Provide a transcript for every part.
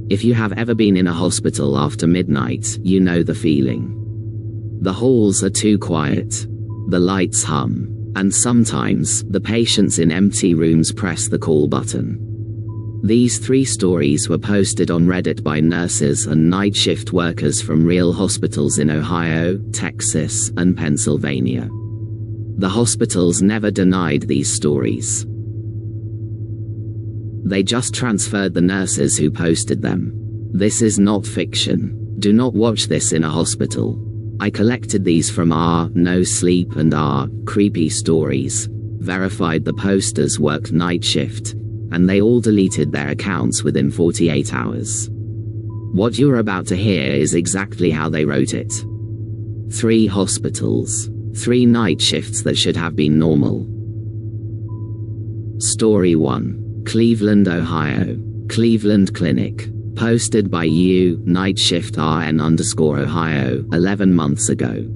If you have ever been in a hospital after midnight, you know the feeling. The halls are too quiet. The lights hum. And sometimes, the patients in empty rooms press the call button. These 3 stories were posted on Reddit by nurses and night shift workers from real hospitals in Ohio, Texas, and Pennsylvania. The hospitals never denied these stories. They just transferred the nurses who posted them. This is not fiction. Do not watch this in a hospital. I collected these from r No Sleep and r Creepy Stories, verified the posters worked night shift, and they all deleted their accounts within 48 hours. What you're about to hear is exactly how they wrote it. 3 hospitals. 3 night shifts that should have been normal. Story 1. Cleveland, Ohio. Cleveland Clinic. Posted by Night Shift RN_Ohio, 11 months ago.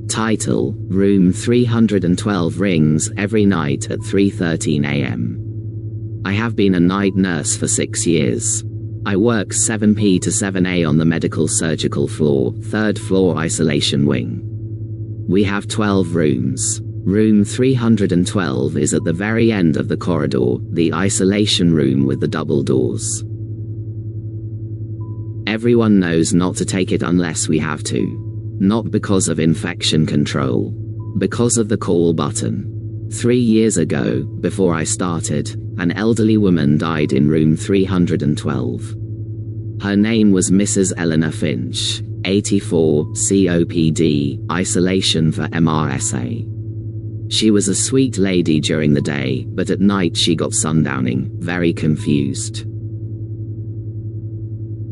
Title: Room 312 rings every night at 3:13 a.m. I have been a night nurse for 6 years. I work 7 p to 7 a on the medical surgical floor, 3rd floor isolation wing. We have 12 rooms. Room 312 is at the very end of the corridor, the isolation room with the double doors. Everyone knows not to take it unless we have to. Not because of infection control. Because of the call button. 3 years ago, before I started, an elderly woman died in room 312. Her name was Mrs. Eleanor Finch, 84, COPD, isolation for MRSA. She was a sweet lady during the day, but at night she got sundowning, very confused.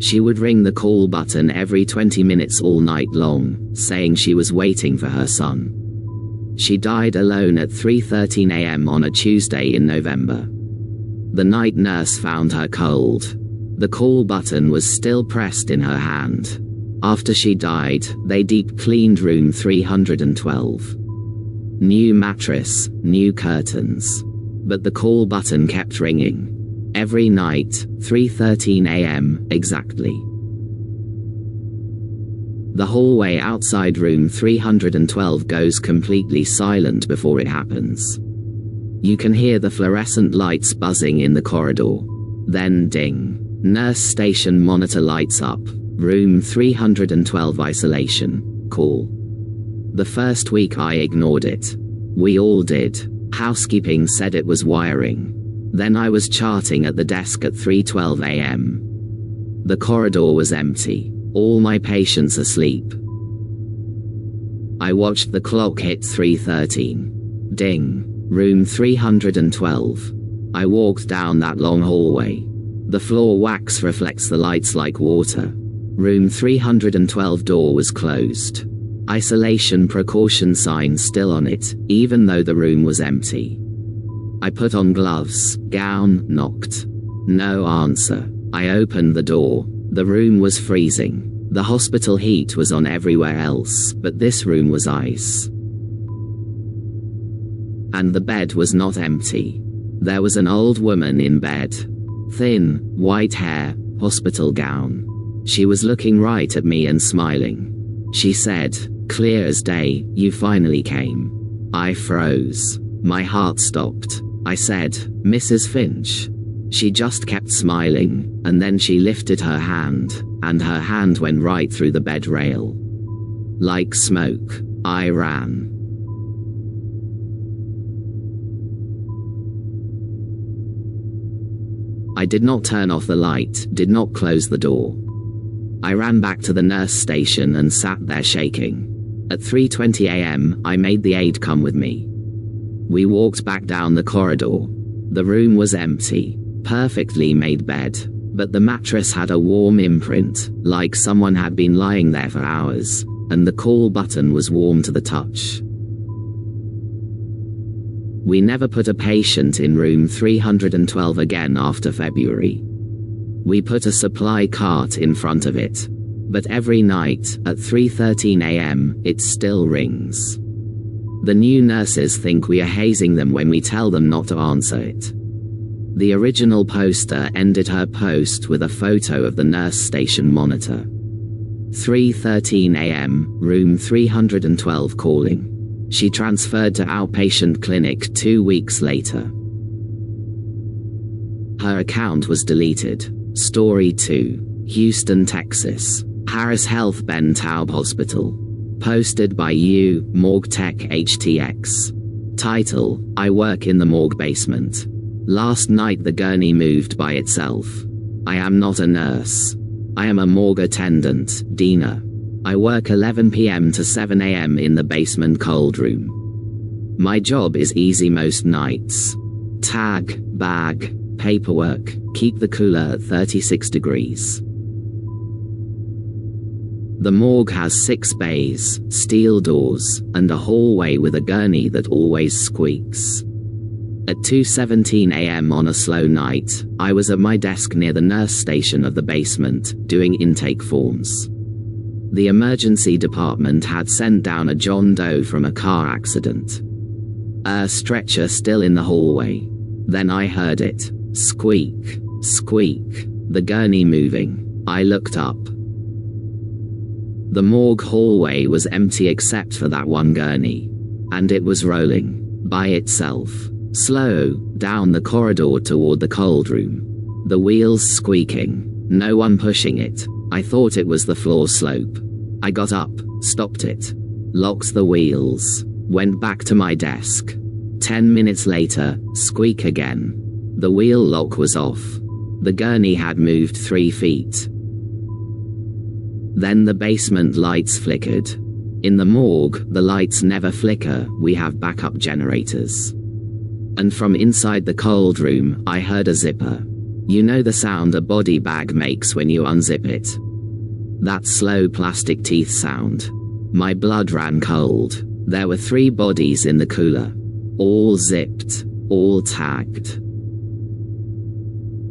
She would ring the call button every 20 minutes all night long, saying she was waiting for her son. She died alone at 3:13 a.m. on a Tuesday in November. The night nurse found her cold. The call button was still pressed in her hand. After she died, they deep cleaned room 312. New mattress, new curtains. But the call button kept ringing. Every night, 3:13 a.m. exactly. The hallway outside room 312 goes completely silent before it happens. You can hear the fluorescent lights buzzing in the corridor. Then ding. Nurse station monitor lights up. Room 312 isolation. Call. The first week I ignored it. We all did. Housekeeping said it was wiring. Then I was charting at the desk at 3:12 a.m. The corridor was empty. All my patients asleep. I watched the clock hit 3:13. Ding. Room 312. I walked down that long hallway. The floor wax reflects the lights like water. Room 312 door was closed. Isolation precaution sign still on it, even though the room was empty. I put on gloves, gown, knocked. No answer. I opened the door. The room was freezing. The hospital heat was on everywhere else, but this room was ice. And the bed was not empty. There was an old woman in bed. Thin, white hair, hospital gown. She was looking right at me and smiling. She said, "Clear as day, you finally came." I froze. My heart stopped. I said, "Mrs. Finch." She just kept smiling, and then she lifted her hand, and her hand went right through the bed rail. Like smoke, I ran. I did not turn off the light, did not close the door. I ran back to the nurse station and sat there shaking. At 3:20 a.m., I made the aide come with me. We walked back down the corridor. The room was empty, perfectly made bed, but the mattress had a warm imprint, like someone had been lying there for hours, and the call button was warm to the touch. We never put a patient in room 312 again after February. We put a supply cart in front of it. But every night, at 3:13 a.m., it still rings. The new nurses think we are hazing them when we tell them not to answer it. The original poster ended her post with a photo of the nurse station monitor. 3:13 a.m., room 312 calling. She transferred to outpatient clinic 2 weeks later. Her account was deleted. Story 2. Houston, Texas. Harris Health Ben Taub Hospital. Posted by U, Morgue Tech HTX. Title: I work in the morgue basement. Last night the gurney moved by itself. I am not a nurse. I am a morgue attendant, Dina. I work 11 p.m. to 7 a.m. in the basement cold room. My job is easy most nights. Tag, bag, paperwork, keep the cooler at 36 degrees. The morgue has 6 bays, steel doors, and a hallway with a gurney that always squeaks. At 2:17 a.m. on a slow night, I was at my desk near the nurse station of the basement, doing intake forms. The emergency department had sent down a John Doe from a car accident. A stretcher still in the hallway. Then I heard it. Squeak, squeak, the gurney moving. I looked up. The morgue hallway was empty except for that one gurney. And it was rolling, by itself, slow, down the corridor toward the cold room. The wheels squeaking, no one pushing it. I thought it was the floor slope. I got up, stopped it, locked the wheels, went back to my desk. 10 minutes later, squeak again. The wheel lock was off. The gurney had moved 3 feet. Then the basement lights flickered. In the morgue, the lights never flicker, we have backup generators. And from inside the cold room, I heard a zipper. You know the sound a body bag makes when you unzip it? That slow plastic teeth sound. My blood ran cold. There were 3 bodies in the cooler. All zipped, all tagged.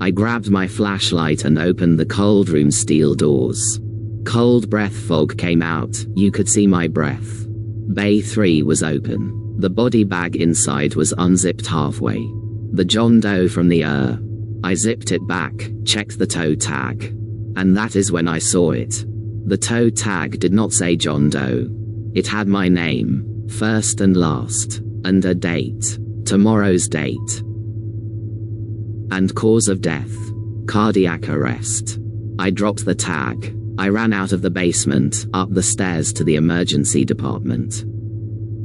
I grabbed my flashlight and opened the cold room steel doors. Cold breath fog came out, you could see my breath. Bay 3 was open. The body bag inside was unzipped halfway. The John Doe from the I zipped it back, checked the toe tag. And that is when I saw it. The toe tag did not say John Doe. It had my name, first and last, and a date. Tomorrow's date. And cause of death. Cardiac arrest. I dropped the tag. I ran out of the basement, up the stairs to the emergency department.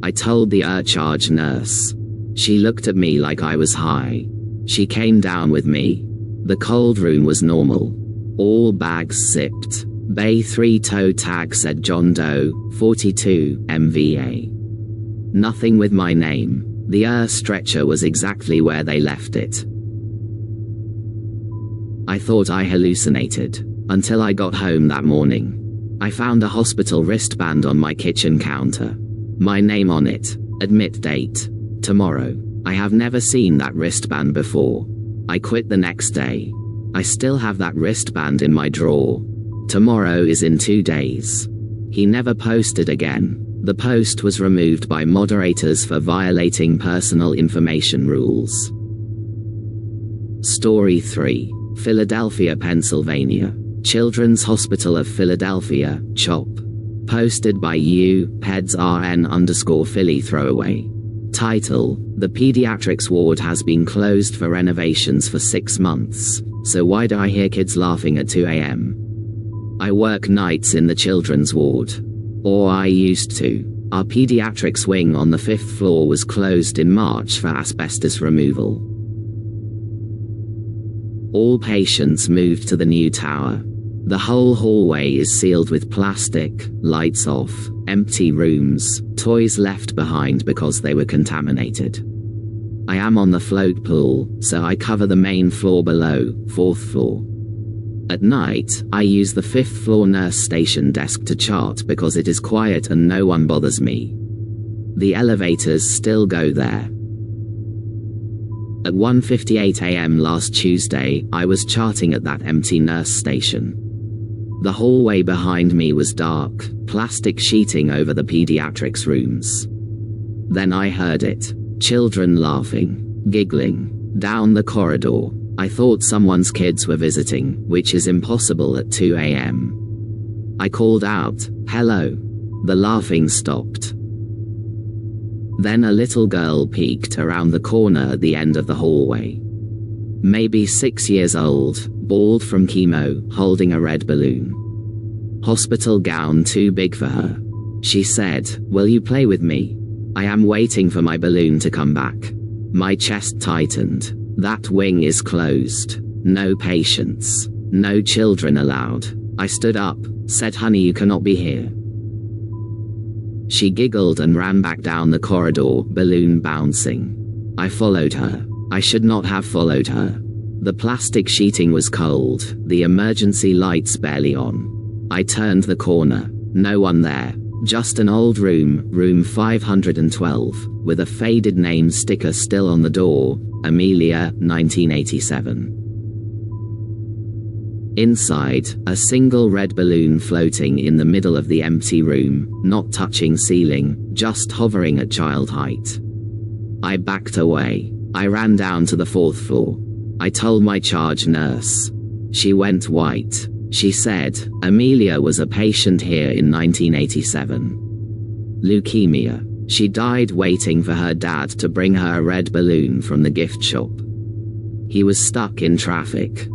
I told the charge nurse. She looked at me like I was high. She came down with me. The cold room was normal. All bags zipped. Bay 3 toe tag said John Doe, 42, MVA. Nothing with my name. The stretcher was exactly where they left it. I thought I hallucinated. Until I got home that morning. I found a hospital wristband on my kitchen counter. My name on it. Admit date. Tomorrow. I have never seen that wristband before. I quit the next day. I still have that wristband in my drawer. Tomorrow is in 2 days. He never posted again. The post was removed by moderators for violating personal information rules. Story 3. Philadelphia, Pennsylvania. Children's Hospital of Philadelphia, CHOP. Posted by U, Peds RN_Philly throwaway. Title: The pediatrics ward has been closed for renovations for 6 months, so why do I hear kids laughing at 2 a.m? I work nights in the children's ward. Or I used to. Our pediatrics wing on the 5th floor was closed in March for asbestos removal. All patients moved to the new tower. The whole hallway is sealed with plastic, lights off, empty rooms, toys left behind because they were contaminated. I am on the float pool, so I cover the main floor below, 4th floor. At night, I use the 5th floor nurse station desk to chart because it is quiet and no one bothers me. The elevators still go there. At 1:58 a.m. last Tuesday, I was charting at that empty nurse station. The hallway behind me was dark, plastic sheeting over the pediatrics rooms. Then I heard it. Children laughing, giggling, Down the corridor. I thought someone's kids were visiting, which is impossible at 2 a.m. I called out, "Hello." The laughing stopped. Then a little girl peeked around the corner at the end of the hallway. Maybe 6 years old, bald from chemo, holding a red balloon. Hospital gown too big for her. She said, "Will you play with me? I am waiting for my balloon to come back." My chest tightened. That wing is closed. No patients. No children allowed. I stood up, said, "Honey, you cannot be here." She giggled and ran back down the corridor, balloon bouncing. I followed her. I should not have followed her. The plastic sheeting was cold, the emergency lights barely on. I turned the corner. No one there. Just an old room, room 512, with a faded name sticker still on the door, Amelia, 1987. Inside, a single red balloon floating in the middle of the empty room, not touching ceiling, just hovering at child height. I backed away. I ran down to the 4th floor. I told my charge nurse. She went white. She said, "Amelia was a patient here in 1987. Leukemia. She died waiting for her dad to bring her a red balloon from the gift shop. He was stuck in traffic.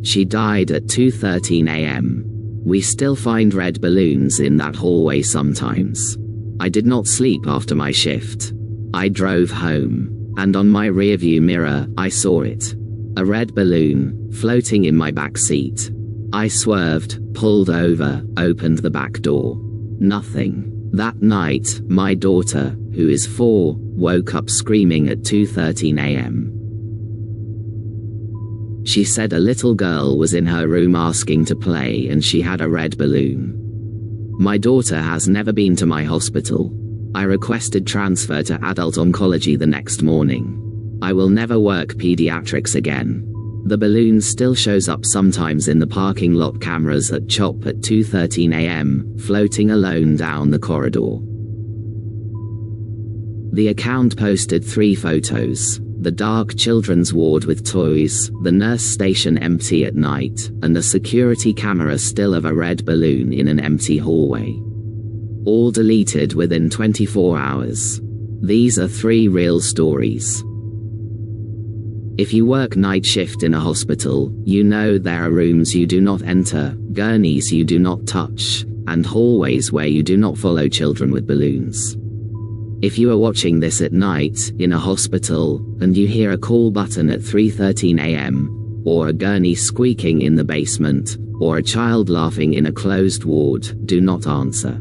She died at 2:13 a.m. We still find red balloons in that hallway sometimes. I did not sleep after my shift. I drove home, and on my rearview mirror, I saw it. A red balloon, floating in my back seat. I swerved, pulled over, opened the back door. Nothing. That night, my daughter, who is 4, woke up screaming at 2:13 a.m. She said a little girl was in her room asking to play and she had a red balloon. My daughter has never been to my hospital. I requested transfer to adult oncology the next morning. I will never work pediatrics again. The balloon still shows up sometimes in the parking lot cameras at CHOP at 2:13 a.m., floating alone down the corridor. The account posted 3 photos: the dark children's ward with toys, the nurse station empty at night, and a security camera still of a red balloon in an empty hallway. All deleted within 24 hours. These are 3 real stories. If you work night shift in a hospital, you know there are rooms you do not enter, gurneys you do not touch, and hallways where you do not follow children with balloons. If you are watching this at night, in a hospital, and you hear a call button at 3:13 a.m., or a gurney squeaking in the basement, or a child laughing in a closed ward, do not answer.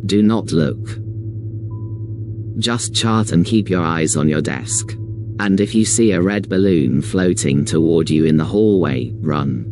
Do not look. Just chart and keep your eyes on your desk. And if you see a red balloon floating toward you in the hallway, run.